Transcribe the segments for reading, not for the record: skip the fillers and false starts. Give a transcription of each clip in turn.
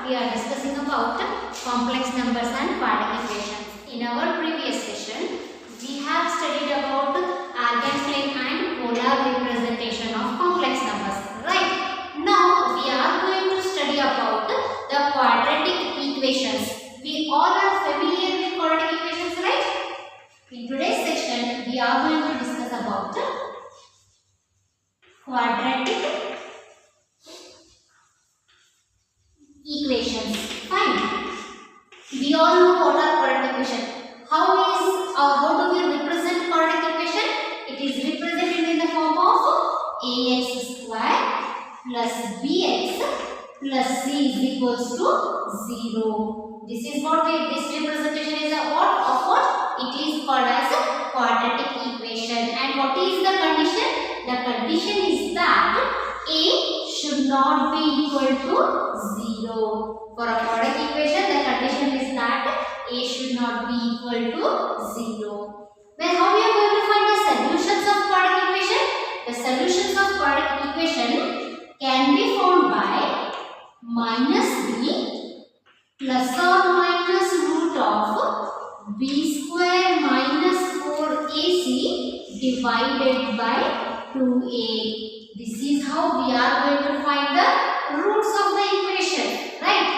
we are discussing about complex numbers and quadratic equations. In our previous session, we have studied about eigenplane and polar representation of complex numbers. Right? Now, we are going to study about the quadratic equations. We all are familiar with quadratic equations, right? In today's section, we are going to discuss about quadratic equations. Fine. We all know what are quadratic equations. How do we represent quadratic equation? It is represented in the form of ax square plus bx plus c is equals to 0. This representation is a what? It is called as a quadratic equation. And what is the condition? The condition is that a should not be equal to 0. For a quadratic equation, the condition is that a should not be equal to 0. Then how we are going to find the solutions of quadratic equation? The solutions of quadratic equation can be found by minus b plus or minus root of b square minus 4ac divided by 2a. This is how we are going to find the roots of the equation, right?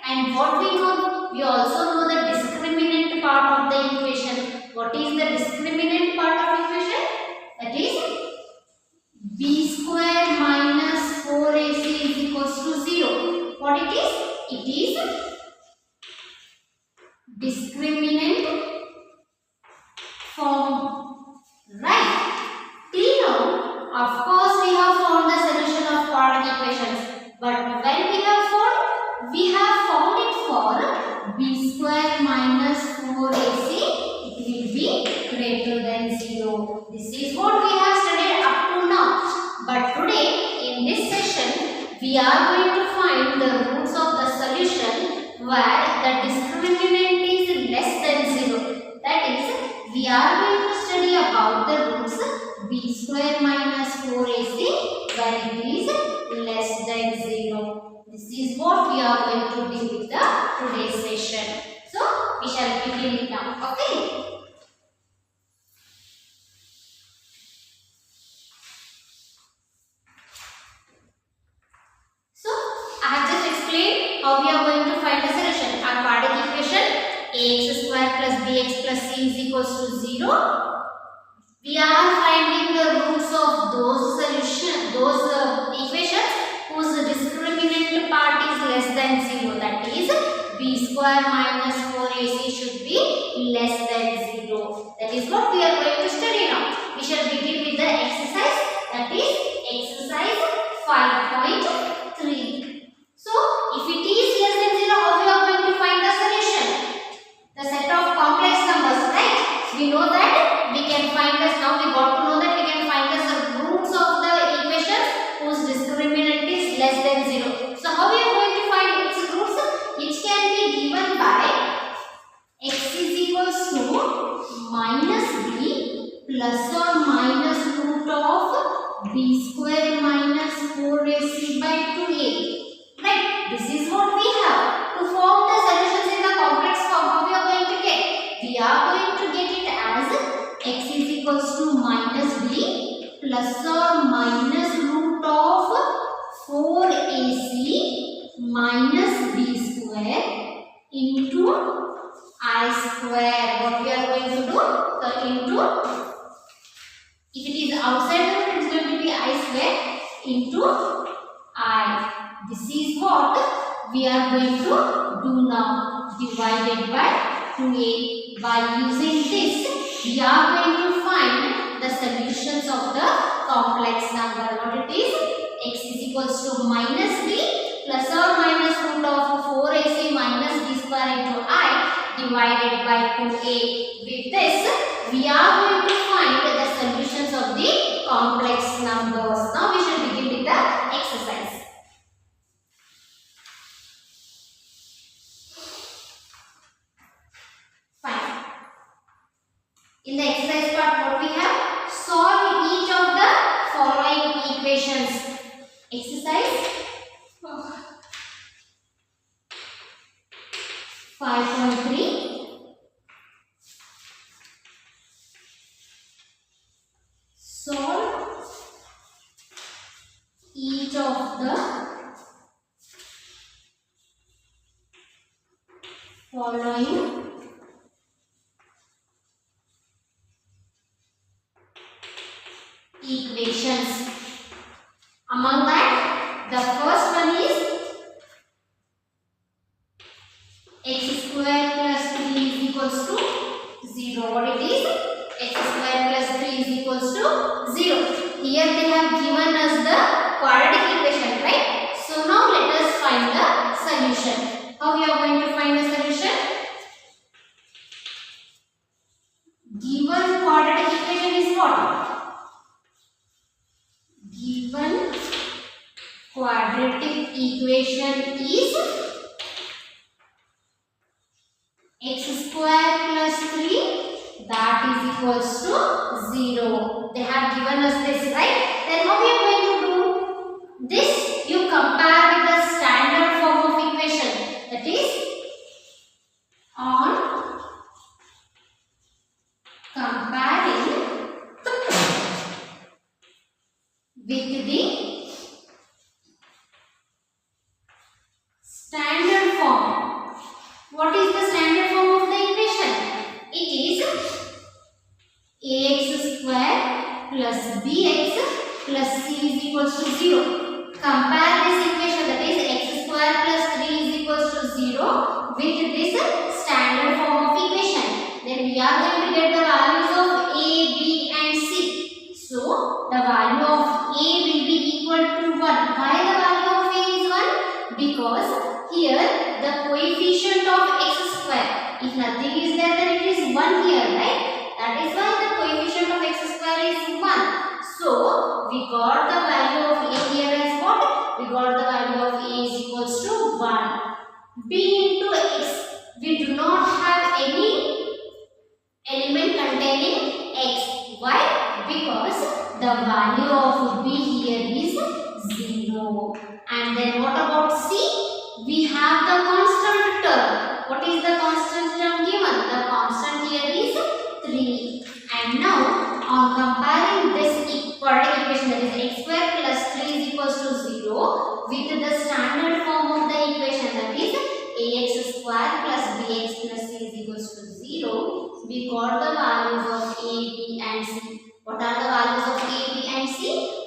And what we know, we also know the discriminant part of the equation. What is the discriminant part of equation? That is b square minus 4ac is equals to 0. What it is? It is discriminant form, right? Till now, of course, we have found the solution of quadratic equations. But when we have found it for b square minus 4ac, it will be greater than 0. This is what we have studied up to now. But today, in this session, we are going to find the roots of the solution where the discriminant is less than 0. That is, we are going to study about the roots b square minus 4ac where it is less than 0. This is what we are going to do with the today's session. So, we shall begin it now. Okay? So, I have just explained how we are going to find the solution. Our quadratic equation ax square plus bx plus c is equals to 0. We are finding the roots of those equations whose discriminant part is less than 0. That is, b square minus 4ac should be less than 0. That is what we are going to study now. We shall begin with the exercise. That is exercise 5.3. So, if it is less than 0, how we are going to find the solution? The set of complex numbers, right? We know that we can find this. Now we got to know that we can find the roots of the equations whose discriminant is less than 0. So how we are going to find its roots? It can be given by x is equals to minus b plus or minus root of b square minus 4ac by 2a. Right? This is what we have. To form the solutions in the complex form, how we are going to get? We are going to get it as x is equals to minus b plus or minus root of 4ac minus b square into I square. What we are going to do? So into, if it is outside the root, it is going to be I square into I. This is what we are going to do now. Divided by 2a. By using this, we are going to find the solutions of the complex number. What it is? X is equals to minus b plus or minus root of 4ac minus b square into I divided by 2a. With this, we are going to find the solutions of the complex numbers. Now we shall begin with the exercise. Fine. In the exercise part, what we have? Solve each of the following equations. Exercise 5.3. Solve each of the following equations. Among that, the first one is x square plus 3 is equals to 0. What it is? X square plus 3 is equals to 0. Here they have given us the quadratic equation, right? So now let us find the solution. How we are going to find the solution? Given quadratic equation is what? Given quadratic equation is x square plus 3, that is equals to 0. They have given us this, right? Then how we are going to do this? You compare with the standard form of equation, that is on comparing with the standard form. What is the standard form of the equation? It is ax square plus bx plus c is equals to 0. Compare this equation, that is x square plus 3 is equals to 0 with this standard form of equation. Then we are going to get the values of a, b and c. So the value of a will be equal to 1. Why the value of a is 1? Because here the coefficient of x square, if nothing is there then it is 1 here, right? That is why the coefficient of x square is 1. So we got the value of a here as what? We got the value of a is equals to 1. b into x, we do not have any element containing x. Why? Because the value of b here is 0. And then what about c? We have the constant term. What is the constant term given? The constant here is 3. And now on comparing this quadratic equation, that is x square plus 3 is equals to 0 with the standard form of the equation, that is ax square plus bx plus c is equals to 0, we got the values of a, b and c. What are the values of a, b and c?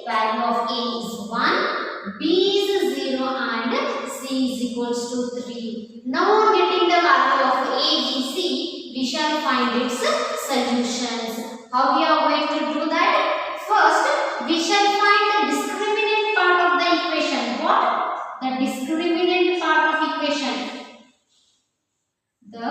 Value of a is 1, b is 0 and c is equals to 3. Now on getting the value of a, b, c, we shall find its solutions. How we are going to do that? First, we shall find the discriminant part of the equation. What? The discriminant part of equation. The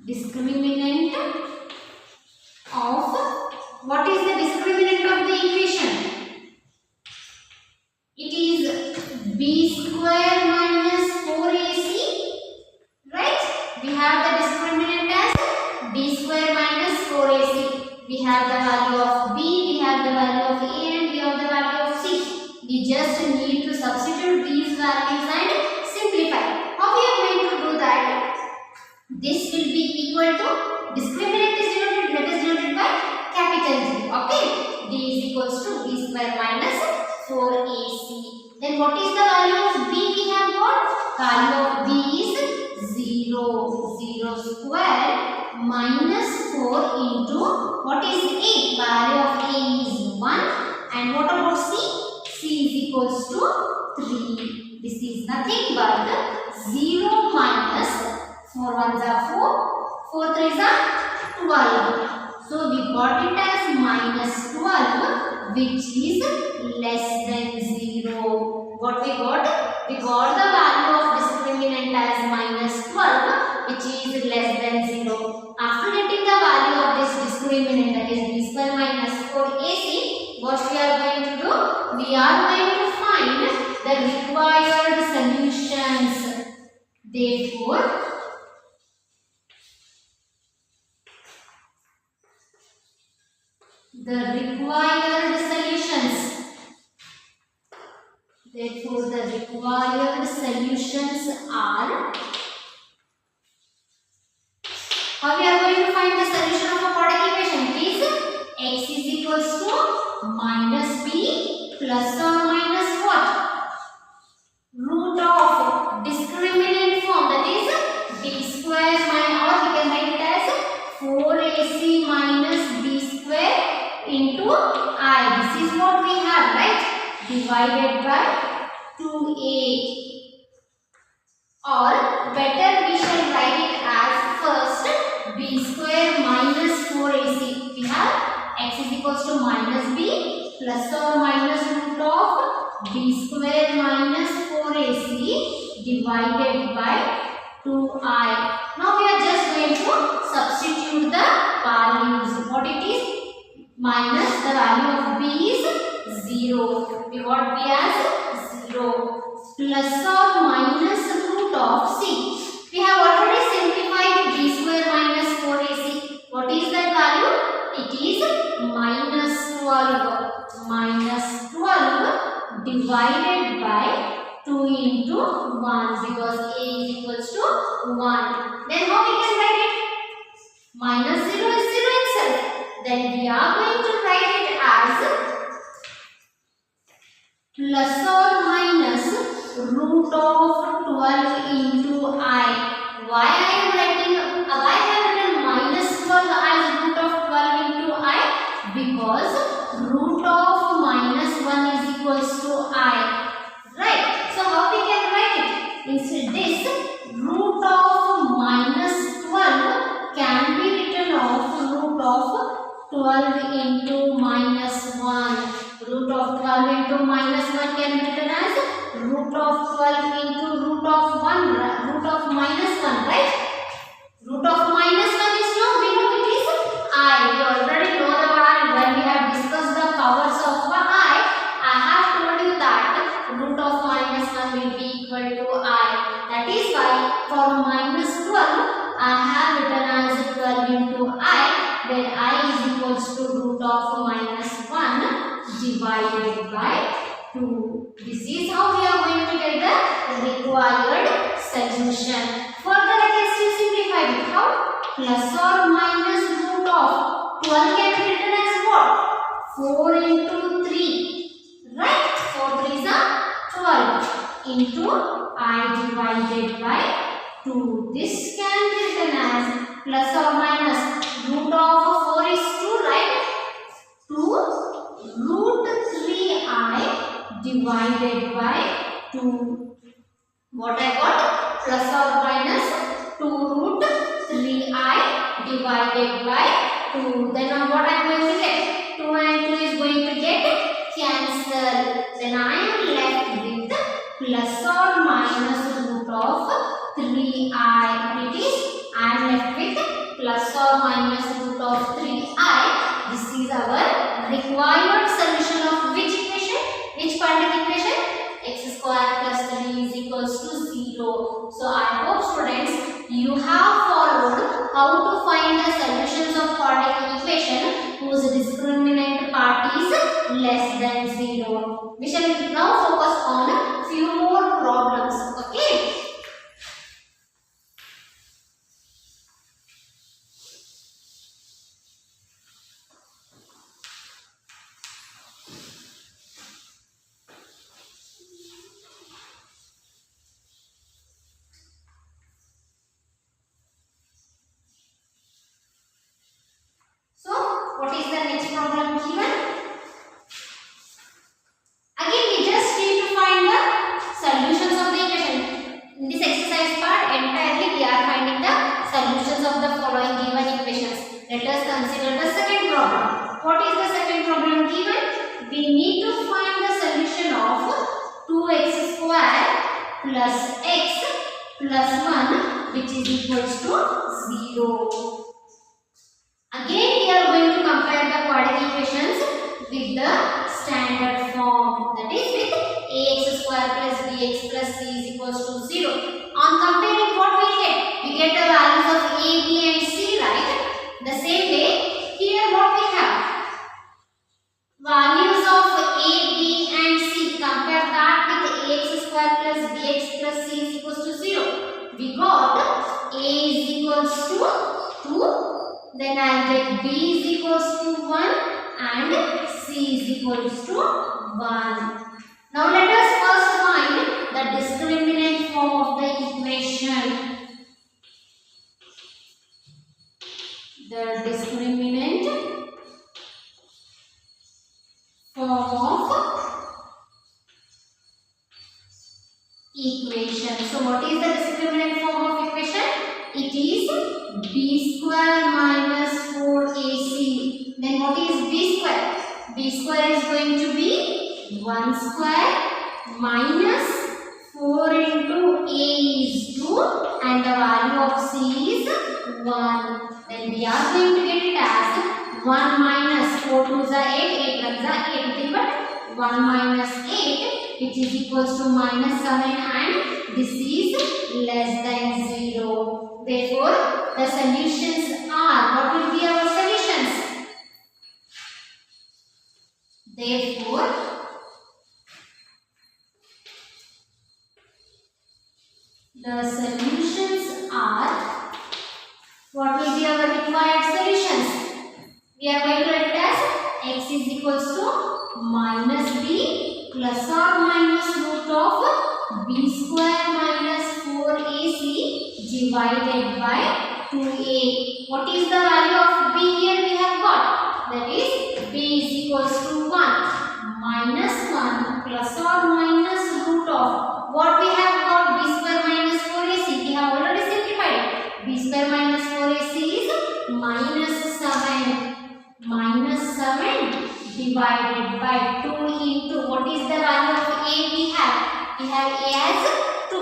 discriminant of, what is the discriminant of the equation? It is b square minus 4ac, right? We have the discriminant as b square minus 4ac. We have the value of b, we have the value of a and we have the value of c. We just need to substitute these values and simplify. How we are going to do that? This will be equal to, discriminant is denoted, that is denoted by capital G. Okay, d is equals to b square minus 4ac. Then what is the value of b we have got? Value of b is 0. 0 square minus 4 into, what is a? Value of a is 1. And what about c? c is equals to 3. This is nothing but 0 minus 4 ones are 4, 4 threes are 12. So we got it as minus 12, which is less than 0. What we got? We got the value of discriminant as minus 12, which is less than 0. After getting the value of this discriminant, that is b square minus 4ac, what we are going to do? We are going to find the required solutions. Therefore, the required solutions. Therefore, the required solutions are, how we are going to find the solution of a quadratic equation? It is x is equals to minus b plus or minus what? Root of discriminant form, that is b square minus, or we can write it as 4ac minus b square into I. This is what we have, right? Divided by 2a. Or better we shall write it as first b square minus 4ac. We have x is equals to minus b plus or minus root of b square minus 4ac divided by 2I. Now we are just going to substitute the values. What it is? Minus the value of b is 0. We got b as 0. Plus or minus root of c. We have already simplified b square minus 4ac. What is that value? It is minus 12. Minus 12 divided by 2 into 1, because a is equals to 1. Then how we can write it? Minus 0 is 0 itself. Then we are going to write it as plus or minus root of 12 into I. Why I am writing, why I have written minus 12 as root of 12 into I? Because root of minus 1 is equals to I. Right. So how we can write it? Instead this root of minus 12 can be written off root of 12 into minus 1. Root of 12 into minus 1 can be written as root of 12 into root of 1, root of minus 1, right? Root of minus 1 is now, we know it is I. We already know the value when we have discussed the powers of I. I have told you that root of minus 1 will be equal to I. That is why for minus 12, I have written as 12 into I, where I is equals to root of minus 1 divided by 2. This is how we are going to get the required solution. Further, I can still simplify it. How? Plus or minus root of 12 can be written as what? 4 into 3. Right? 4 3s are 12 into I divided by 2. This can be written as plus or minus root of 4 is 2, right? 2 root 3I divided by 2. What I got? Plus or minus 2 root 3I divided by 2. Then what I am going to get? 2 and 2 is going to get cancelled. Then I am left with plus or minus root of 3I. It is, I am left with plus or minus root of 3I. This is our required solution of which equation? Which quadratic equation? X square plus 3 is equals to 0. So I hope students you have followed how to find the solutions of quadratic equation whose discriminant part is less than 0. We shall now focus on few more problems. Okay. What is the next problem given? Again, we just need to find the solutions of the equation. In this exercise part, entirely we are finding the solutions of the following given equations. Let us consider the second problem. What is the second problem given? We need to find the solution of 2x square plus x plus 1, which is equals to 0. Again, we are going to compare the quadratic equations with the standard form, that is with ax square plus bx plus c is equals to 0. On comparing, what we get? We get the values of a, b and c, right? The same way, here what we have? equals to 2. Then I will get B is equals to 1 and C is equals to 1. Now let us first find the discriminant form of the equation. The discriminant form of equation. So what is the discriminant form of equation? It is b square minus 4ac. Then what is b square? B square is going to be 1 square minus 4 into a is 2 and the value of c is 1. Then we are going to get it as 1 minus 4 to the 8, 8 1 the 8, nothing but 1 minus 8, which is equals to minus 7, and this is less than 0. Therefore, the solutions are, what will be our solutions? Therefore, the solutions are, what will be our required solutions? We are going to write it as x is equals to minus b plus or minus root of b square minus 4ac divided by 2a. What is the value of b here we have got? That is b is equals to 1 minus 1 plus or minus root of what we have got, b square minus 4ac. We have already simplified it. B square minus 4ac is minus 7 divided by 2 into, what is the value of a we have? We have a as 2.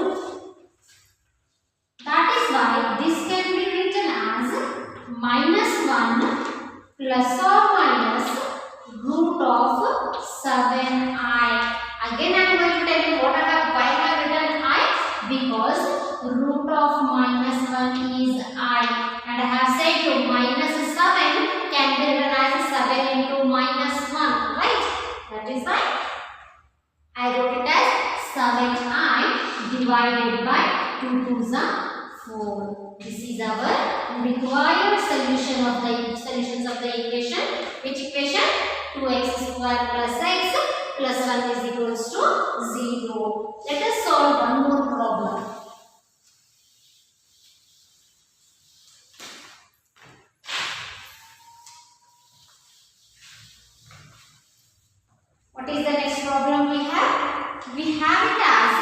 That is why this can be written as minus 1 plus or minus root of 7i. Again I am going to tell you why I have written I, because root of minus 1 is I, and I have said to minus 7 can be written as 7 into minus 1, right? That is why I wrote it as 7i divided by 2 to the 4. This is our required solutions of the equation. Which equation? 2x square plus x plus 1 is equals to 0. Let us solve one more problem. What is the next problem we have? We have it as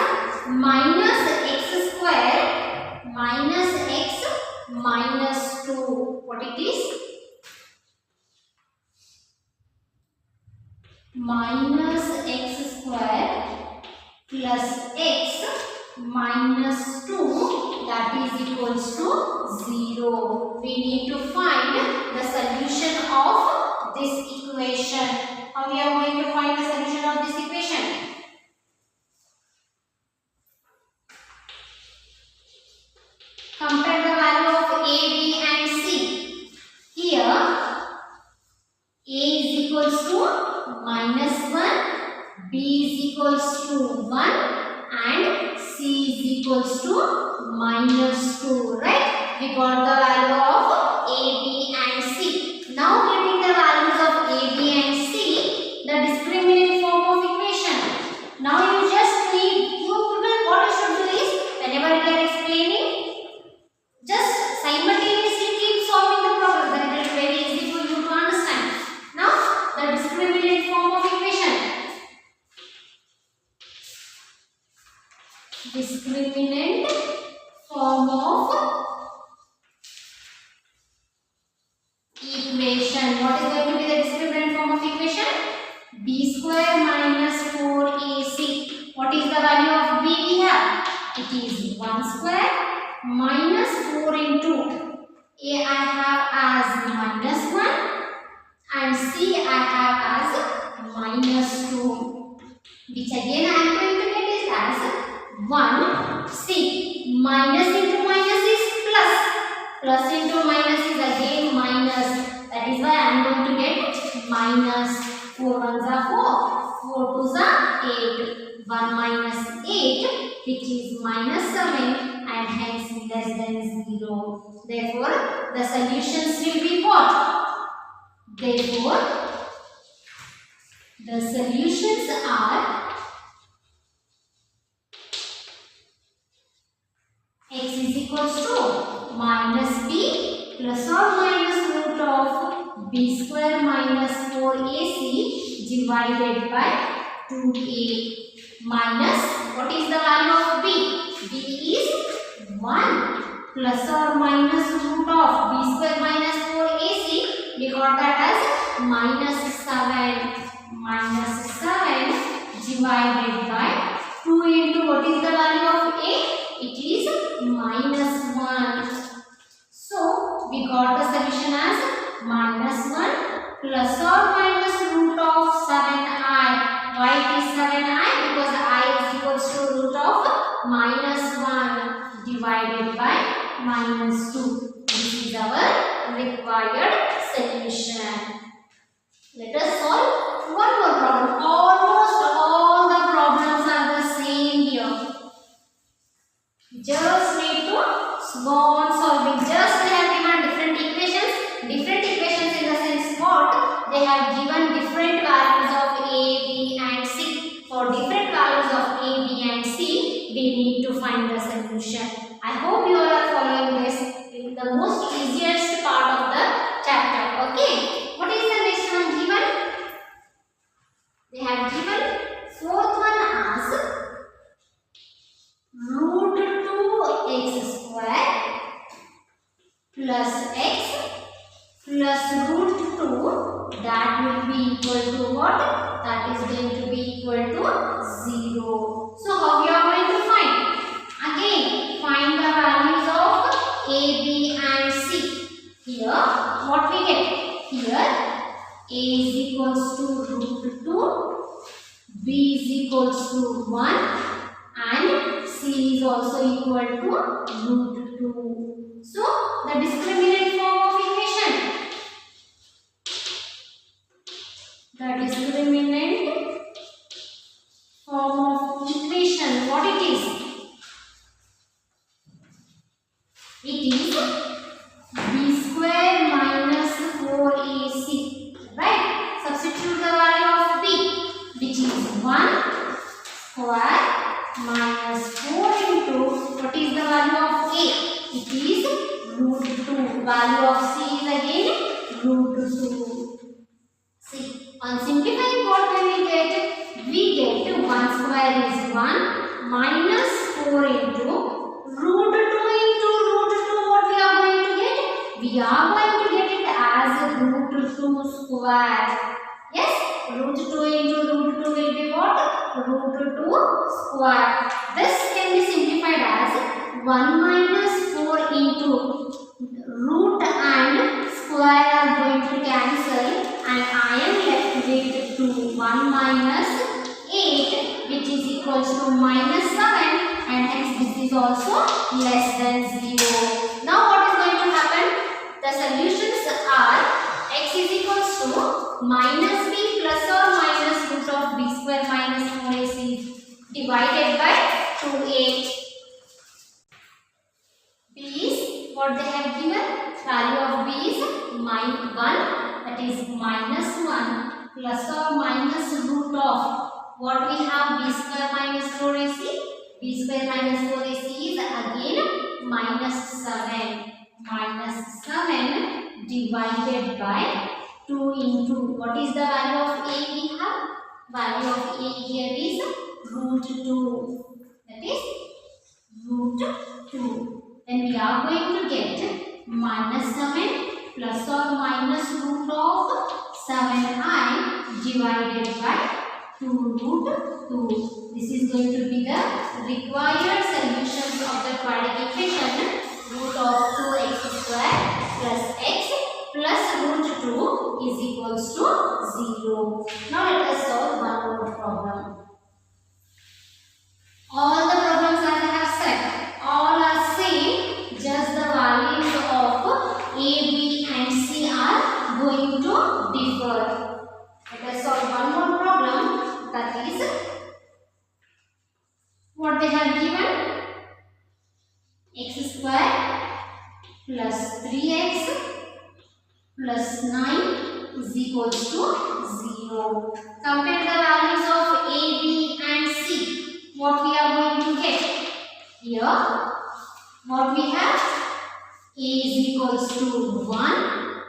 minus x square minus x minus 2. What it is? Minus x square plus x minus 2, that is equals to 0. We need to find the solution of this equation. How we are going to find the solution of this equation? Compare the value of a, b and c. Here a is equals to minus 1, b is equals to 1 and c is equals to minus 2, right? We got the value of a, b and c. Now getting the values of a, b and c, the discriminant form of equation. Now you just need, what you should do is, whenever you are explaining, just simultaneously keep solving the problem. Then it will be very easy for you to understand. Now the discriminant form of equation. Discriminant form of equation. What is going to be the discriminant form of equation? B square minus 4ac. What is the value of b we have? It is 1 square minus 4 into a I have as minus 1 and c I have as minus 2, which again I am going to get is as 1. See, minus into minus is plus, plus into minus is again minus. That is why I am going to get minus. 4 ones are 4, 4 twos are 8, 1 minus 8, which is minus 7, and hence less than 0. Therefore, the solutions will be what? Therefore, the solutions are x is equals to minus b plus or minus root of b square minus 4ac divided by 2a minus, what is the value of b? b is 1 plus or minus root of b square minus 4ac, we got that as minus 7 divided by 2 into what is the value of a? It is minus 1. So, we got the solution as minus 1 plus or minus root of 7i. Why it is 7i? Because I is equals to root of minus 1 divided by minus 2. This is our required solution. Let us solve one more problem. Almost all the problems are the same here. Just need to go on solving. Just they have given different equations. Different equations in the sense what? They have given different values of a, b and c. For different values of a, b and c, we need to find the solution. I hope you all are following this. In the most easiest part of the chapter. Okay. What is the next one given? They have given fourth one as root 2x square plus x plus root 2, that will be equal to what? That is going to be equal to 0. So how we are going to find? Again, find the values of a, b and c. Here, what we get? Here, a is equals to root 2, b is equals to 1 and c is also equal to root 2. So, the discriminant form of equation. The discriminant form of equation, what it is? It is b square minus 4ac. Right? Substitute the value of b, which is 1 square minus 4 into, what is the value of a? It is root 2. Value of c is again root 2. See, on simplifying what will we get? We get 1 square is 1 minus 4 into root 2 into root 2. What we are going to get? We are going to get it as root 2 square. Yes, root 2 into root 2 will be what? Root 2 square. This can be simplified as 1 minus 4 into root and square are going to cancel and I am left with 2. 1 minus 8 which is equals to minus 7 and hence this is also less than 0. Now what is going to happen? The solutions are x is equals to minus b plus or minus root of b square minus 4ac divided by 2a. b is what they have given. Value of b is minus 1, that is minus 1 plus or minus root of what we have b square minus 4ac. b square minus 4ac is again minus 7. Minus 7 divided by 2 into, what is the value of a we have? Value of a here is root 2. That is root 2. Then we are going to get minus 7 plus or minus root of 7i divided by 2 root 2. This is going to be the required solutions of the quadratic equation. Root of 2x square plus x plus root 2 is equals to 0. Now let us solve one more problem. All the problems as I have said, all are same, just the values of a, b and c are going to differ. Let us solve one more problem, that is what they have given. 3x plus 9 is equals to 0. Compare the values of A, B and C. What we are going to get? Here, what we have? A is equals to 1,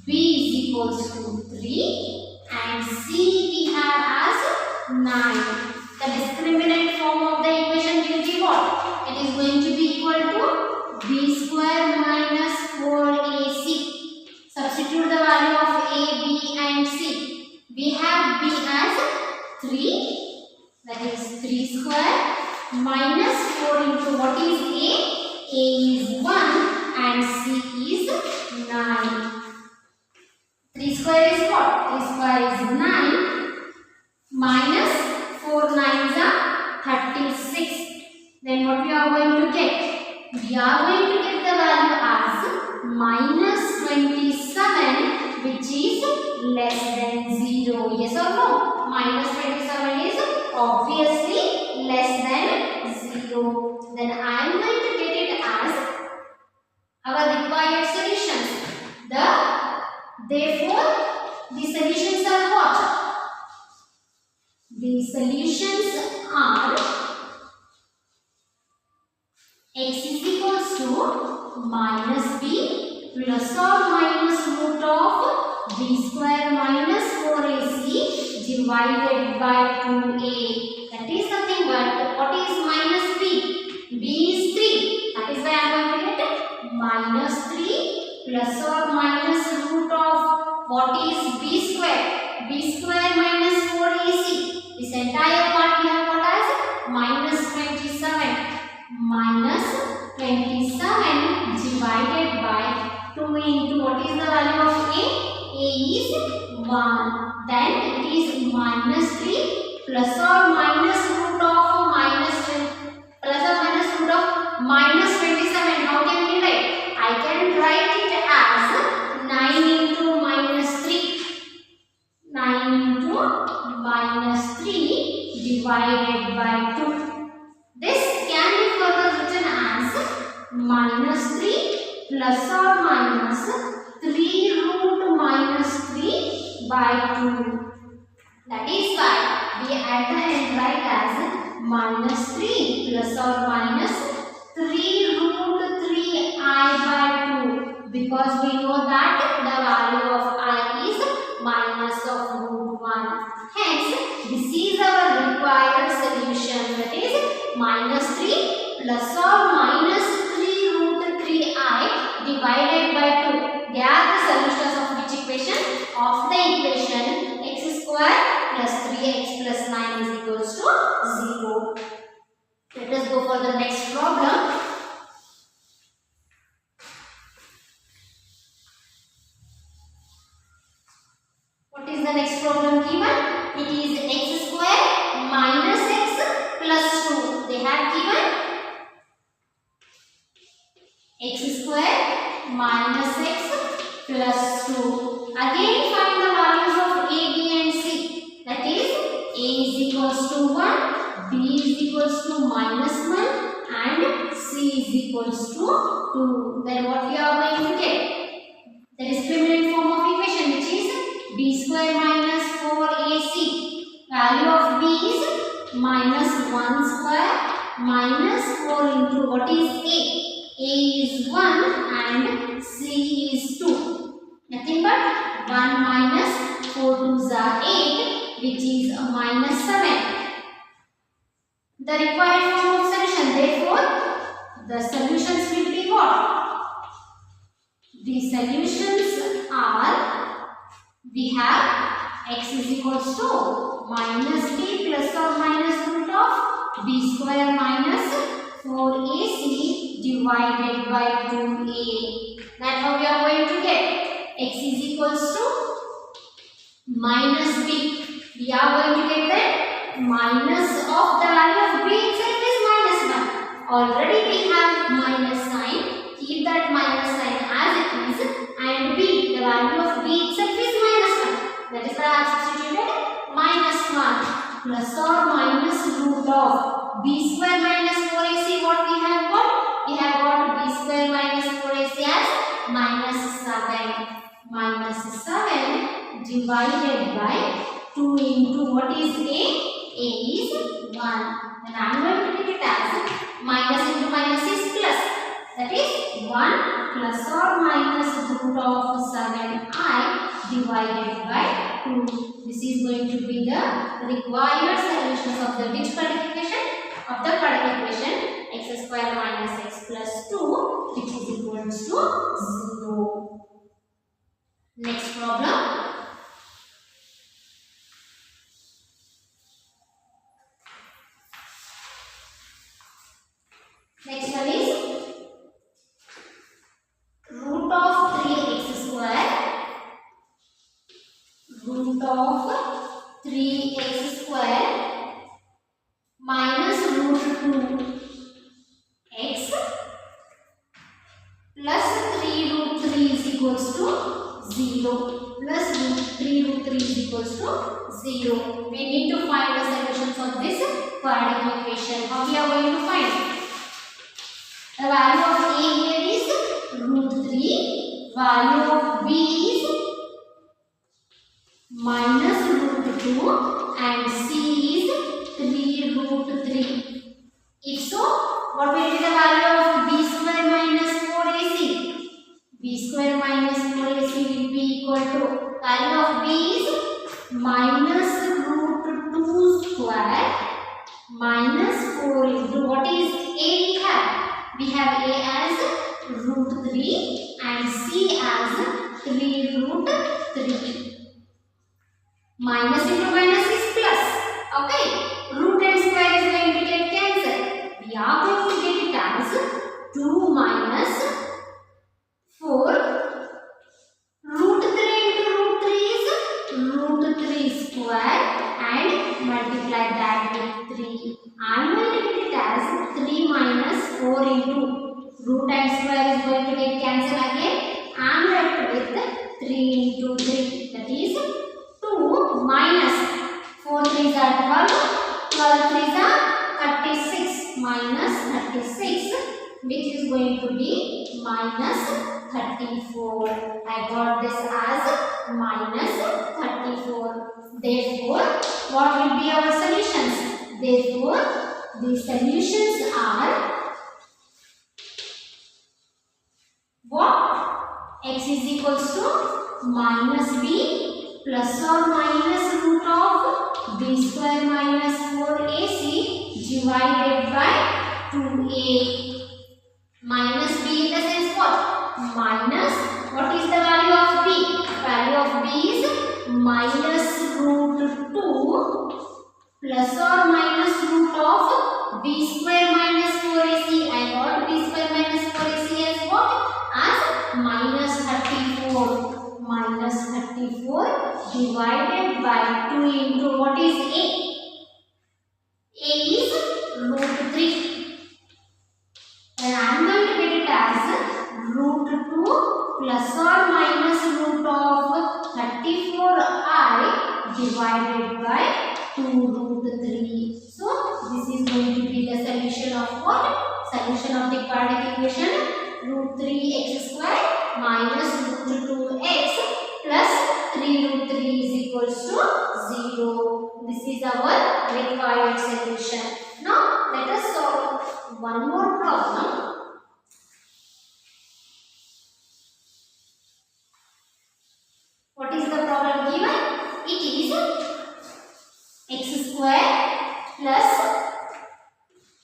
B is equals to 3 and C we have as 9. The discriminant form of the equation will be what? It is going to be equal to B square minus 4AC. Substitute the value of A, B and C. We have B as 3, that is 3 square minus 4 into what is A? A is 1 and C is 9. 3 square is what? 3 square is 9 minus 4 nines are 36. Then what we are going to get? We are going to get the value as minus 27, which is less than 0. Yes or no? Minus 27 is obviously less than 0. Then I am going to get it as our required solutions. Therefore, the solutions are what? The solutions are x is equals to minus b plus or minus root of b square minus 4ac divided by 2a. That is nothing but what is minus b? b is 3. That is why I am going to get minus 3 plus or minus root of what is b square? b square minus 4ac. This entire part we have got as minus 27. Minus 27 divided by 2 into what is the value of a? A is 1. Then it is minus 3 plus or minus root of minus 10, plus or minus root of minus 27. How can we write? I can write it as 9 into minus 3. 9 into minus 3 divided by 2. This can be further written as minus 3 plus or minus 3 root minus 3 by 2. That is why we at the end write as minus 3 plus or minus 3 root 3 I by 2, because we know that the value of I is minus of root 1. Hence, this is our required solution, that is minus 3 plus or minus 3 root 3I divided by 2. They are the solutions of which equation? Of the equation x square plus 3x plus 9 is equals to 0. Let us go for the next problem. What is the next problem given? It is x square minus x plus 2. They have given x square minus x plus 2. Again find the values of a, b and c. That is a is equals to 1, b is equals to minus 1 and c is equals to 2. Then what we are going to get? The discriminant form of equation, which is b square minus 4ac. Value of b is minus 1 square minus 4 into what is a? A is 1 and c is 2. Nothing but 1 minus 4 2s are 8, which is minus 7. The required form of solution. Therefore, the solutions will be what? The solutions are, we have x is equals to minus b plus or minus root of b square minus 4ac divided by 2a. That's how we are going to get x is equals to minus b. We are going to get that minus of the value of b itself is minus 1. Already we have minus sign. Keep that minus sign as it is, and b, the value of b itself is minus 1. That is why I have substituted minus 1 plus or minus root of b square minus 4ac. What we have got? We have got b square minus 4ac as minus minus 7 divided by 2 into what is A? A is 1. And I am going to take it as minus into minus is plus. That is 1 plus or minus root of 7I divided by 2. This is going to be the required solutions of the which quadratic equation? Of the quadratic equation x square minus x plus 2 which is equal to 0. Next problem. Next one is root of 3x square, root of 3x square minus root 2x plus 3 root 3 is equals to 0, plus 3 root 3 is equals to 0. We need to find the solutions of this quadratic equation. How we are going to find? The value of A here is root 3, value of B is minus root 2 and C is 3 root 3. If so, what will be the value of B square minus 4AC? B square minus 4AC will be equal to value of B is minus root 2 square minus 4 into what is A we have? We have A as root 3 and C as 3 root 3. Minus into minus is plus. Okay. Root and square is going to get cancelled. We are going to get it as 2 minus 4. Root 3 into root 3 is root 3 square and multiply that with 3. I am going to get it as 3 minus 4 into root and square is going to get cancelled again. I am left with 3 into 3. That is 2 minus 4 3s are 12. 12 3s are 36 minus 36 which is going to be minus 34. I got this as minus 34. Therefore, what will be our solutions? Therefore, the solutions are what? X is equals to minus B plus or minus root of B square minus 4AC divided by 2A. Minus B in the sense what? Minus, what is the value of B? Value of B is minus root 2 plus or minus root of B square minus 4AC. I got B square minus 4AC as what? As minus 34. Minus 34 divided by 2 into what is A? A is root 3. And I am going to get it as root 2 plus or minus root of 34I divided by 2 root 3. So, this is going to be the solution of what? Solution of the quadratic equation root 3x square minus root 2x plus 3 root 3 is equals to 0. This is our required solution. Now, let us solve one more problem. What is the problem given? It is x square plus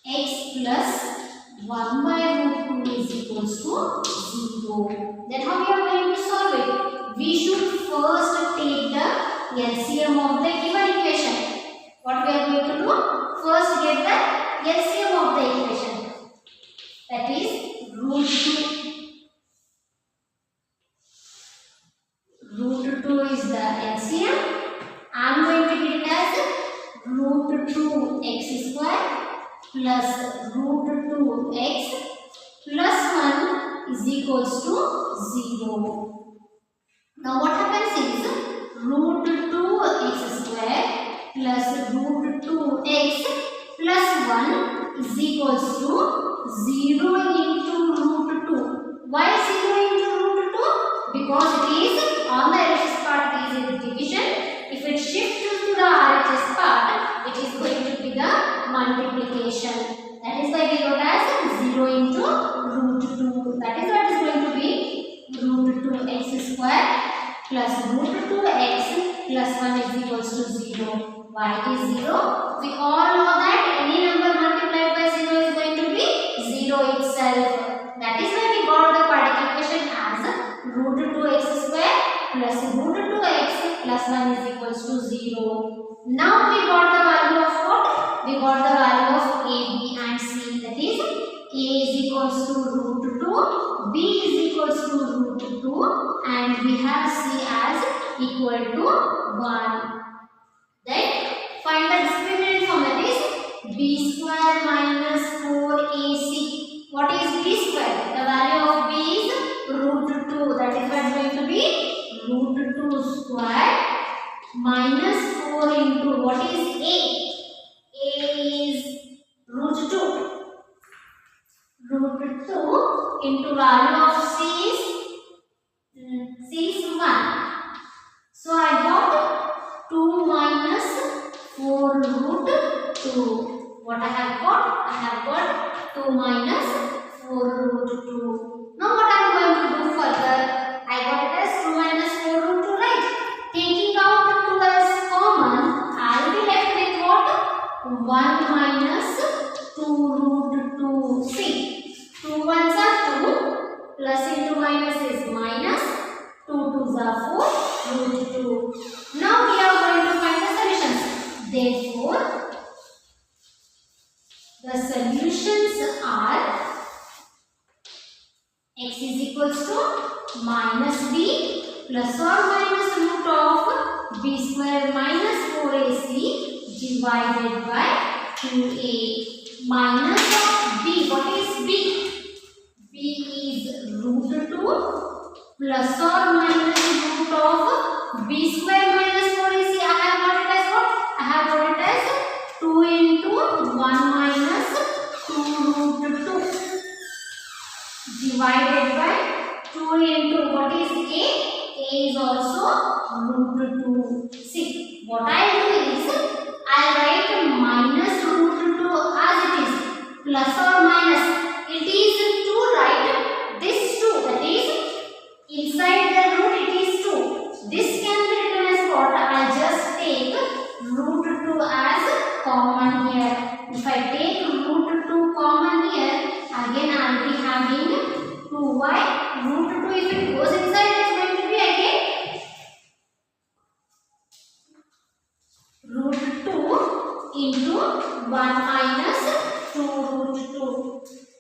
x plus 1 by root 2 is equals to 0. Then how we are going to solve it? We should first take the LCM of the given equation. What we are going to do? First get the LCM of the equation. That is root 2. Root 2 is the LCM. I am going to get it as root 2x square plus root 2x plus 1 is equals to 0. Now what happens is root 2x square plus root 2x plus 1 is equals to 0 into root 2. Why 0 into root 2? because it is on the LHS part, it is in the division. If it shifts to the RHS part, it is going to be the multiplication. That is why we wrote as 0 into root 2. That is what is going to be root 2x square plus root 2x plus 1 is equals to 0. Why it is 0? We all know that any number multiplied by 0 is going to be 0 itself. That is why we got the quadratic equation as root 2x square plus root 2x plus 1 is equals to 0. Now we got the value of what? We got the value of a, b and c. That is a is equals to root 2, b is equals to root 2 and we have c as equal to 1. Then find the discriminant form, that is b square minus 4ac. What is b square? The value of b is root 2. That is what is going to be root 2 square minus 4 into what is a? A is root 2. Root 2 into value of c is 1. So I got 2 minus 4 root 2. What I have got? I have got 2 minus 4 root 2. Now what I am going to do further? I got it as 2 minus 4 root 2, right? Taking out 2 as common, I will be left with what? 1 minus 2 root 2. See, 2 ones are 2, plus into minus is minus, 2 twos are 4 root 2. Now we are going to find the solutions. Therefore, the solutions are x is equals to minus b plus or minus root of b square minus 4ac divided by 2a. Minus of b, what is b? B is root 2 plus or minus root of b square minus 4ac. I have got it as what? I have got it as 2 into 1 minus 2 root 2 divided by 2 into what is a? A is also root 2. See, what I will do is I write minus root 2 as it is, plus or minus. It is 2, right? This 2, that is inside the root it is 2. This can be written as what? I just take root 2 as common here. If I take root 2 common here, again I will be having 2. Why? Root 2 if it goes inside, it is going to be again root 2 into 1 minus 2 root 2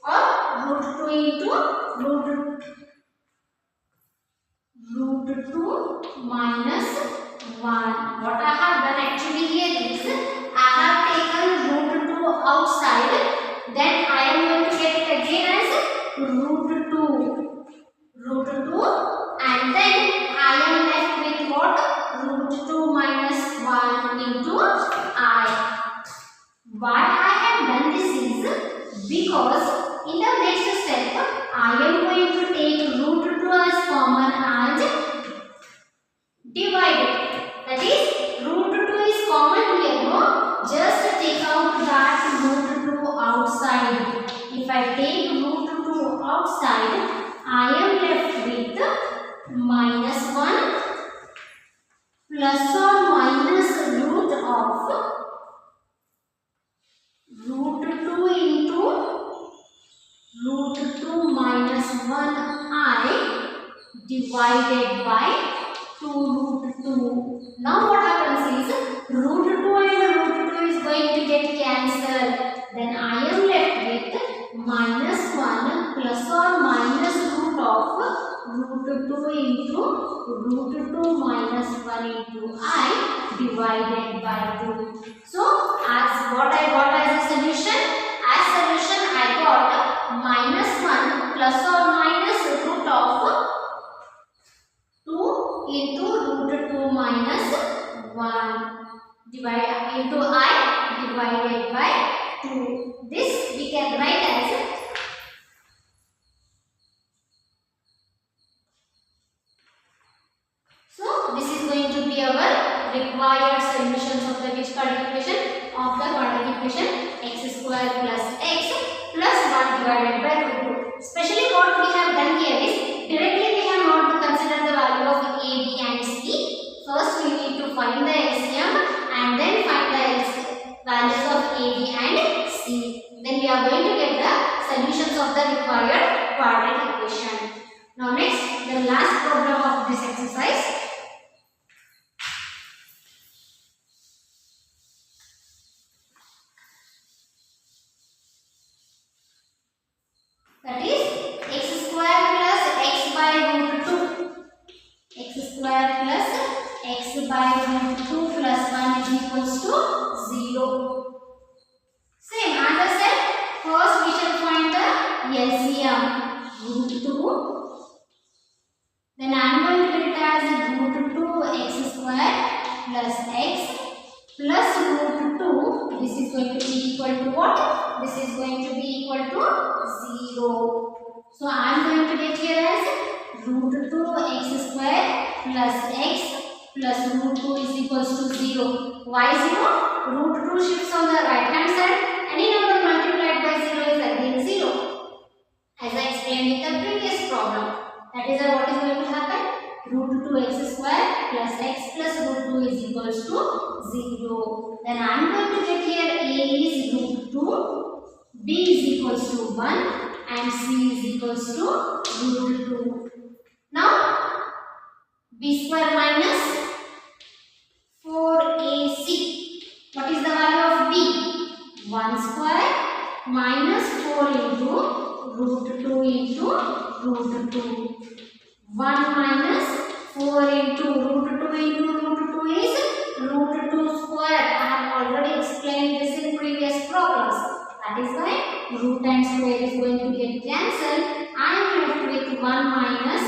or root 2 into root 2 minus 1. What I have done actually here is I have taken root 2 outside, then I am going to get it again as root 2 and then I am left with what? Root 2 minus 1 into I. Why I have done this is because in the next step I am going to take root 2 as common and divide it. That is root 2 is common here, no? Just take out that root 2 outside. If I take root 2 outside, I am left with minus 1 plus or minus root of root 2 into root 2 minus 1i divided by 2 root 2. Now what happens is root 2 and root 2 is going to get cancelled. Then I am left with minus 1 plus or minus root of root 2 into root 2 minus 1 into I divided by 2. So as what I got as a solution? As solution I got minus 1 plus or minus root of 2 into root 2 minus 1 divide into I divided by 2. This we can write as required solutions of the which quadratic equation? Of the quadratic equation x square plus x plus 1 divided by root 2. Especially what we have done here is directly we have not to consider the value of a, b and c. First we need to find the LCM and then find the values of a, b and c. Then we are going to get the solutions of the required quadratic equation. Now next, the last problem of this exercise. That is x square plus x by root 2. X square plus x by root 2 plus 1 is equals to 0. Same as I said, first we shall find the LCM root 2. Then I am going to get it as root 2 x square plus x plus root 2. This is going to be equal to what? This is going to be equal to 0. So I am going to get here as root 2 x square plus x plus root 2 is equals to 0. Why 0? Root 2 shifts on the right hand side. Any number multiplied by 0 is again 0. As I explained in the previous problem. That is what is going to happen. Root 2 x square plus x plus root 2 is equals to 0. Then I am going to get here a is root 2, b is equals to 1 and c is equals to root 2. Now b square minus 4ac. What is the value of b? 1 square minus 4 into root 2 into root 2. 1 minus 4 into root 2 into root 2 is root 2 square. I have already explained this in previous problems. That is why root and square is going to get cancelled. I am left with 1 minus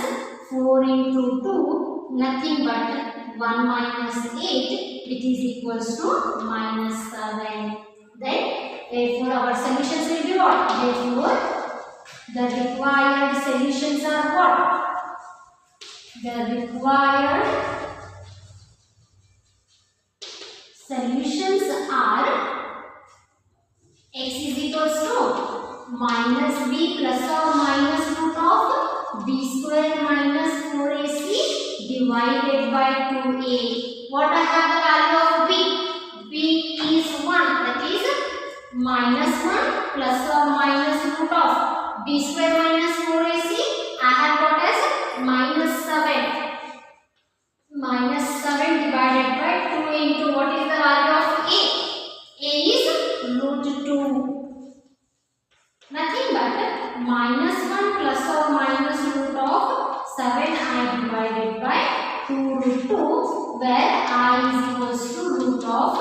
4 into 2, nothing but 1 minus 8, which is equals to minus 7. Then, therefore, our solutions will be what? Therefore, the required solutions are what? The required solutions are x is equals to minus b plus or minus root of b square minus 4ac divided by 2a. What I have the value of b? B is 1, that is minus 1 plus or minus root of b square minus 4ac. I have got as minus 7. Minus 7 divided by 2 into what is the value of a? A is root 2. Nothing but minus 1 plus or minus root of 7 I divided by 2 root 2, where I is equals to root of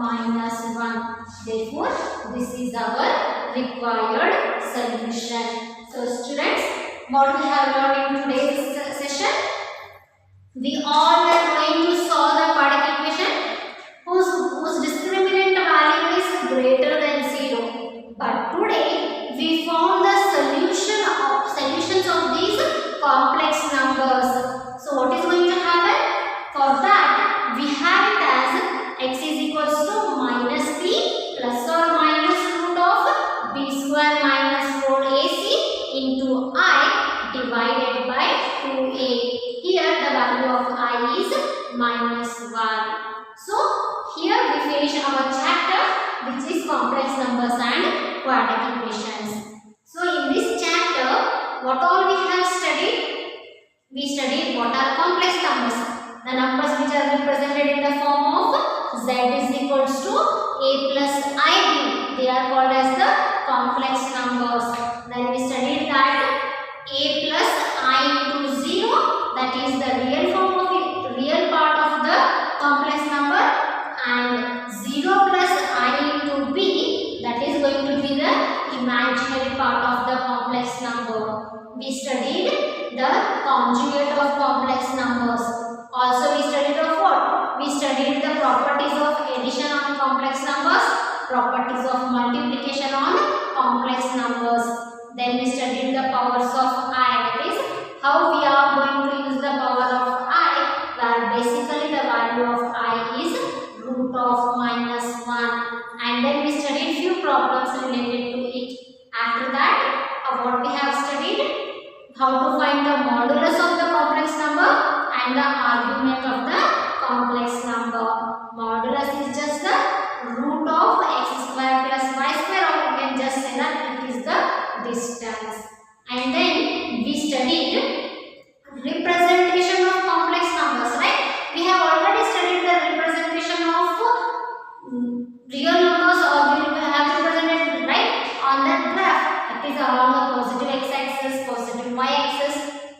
minus 1. Therefore, this is our required solution. So students, what we have learned in today's session? We all were going to solve the quadratic equation whose discriminant value is greater than 0. But today we found the solutions of these complex numbers. So what is going to happen? For that we have it as x is equals to minus b plus or minus root of b square minus 4ac into I divided by 2a. Here the value of I is minus 1. So here we finish our chapter, which is complex numbers and quadratic equations. So in this chapter, what all we have studied? We studied what are complex numbers. The numbers which are represented in the form of z is equals to a plus ib. They are called as the complex numbers. Then we studied that a plus I into 0, that is the real form of it, real part of the complex number, and 0 plus I into b, that is going to be the imaginary part of the complex number. We studied the conjugate of complex numbers. Also we studied of what? We studied the properties of addition on complex numbers, properties of multiplication on complex numbers. Then we studied the powers of I, that is how we are going to use the power of I, where basically the value of I argument of the complex number. Modulus is just the root of x square plus y square, or you can just say that it is the distance. And then we studied representation of complex numbers, right? We have already studied the representation of real numbers, or we have represented, right, on that graph. That is along the positive x-axis, positive y-axis,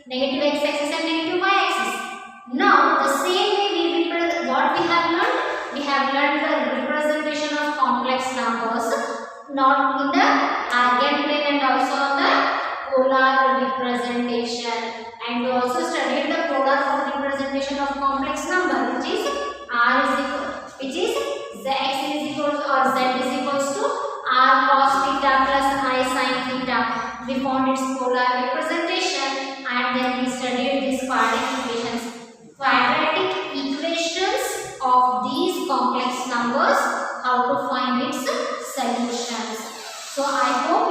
negative x-axis and negative y-axis. Now the same way what we have learned? We have learned the representation of complex numbers, not in the eigenplane and also on the polar representation. And we also studied the polar form representation of complex number, which is x is equals or z is equals to r cos theta plus I sin theta. We found its polar representation, and then we studied these quadratic equations of these complex numbers, how to find its solutions. So I hope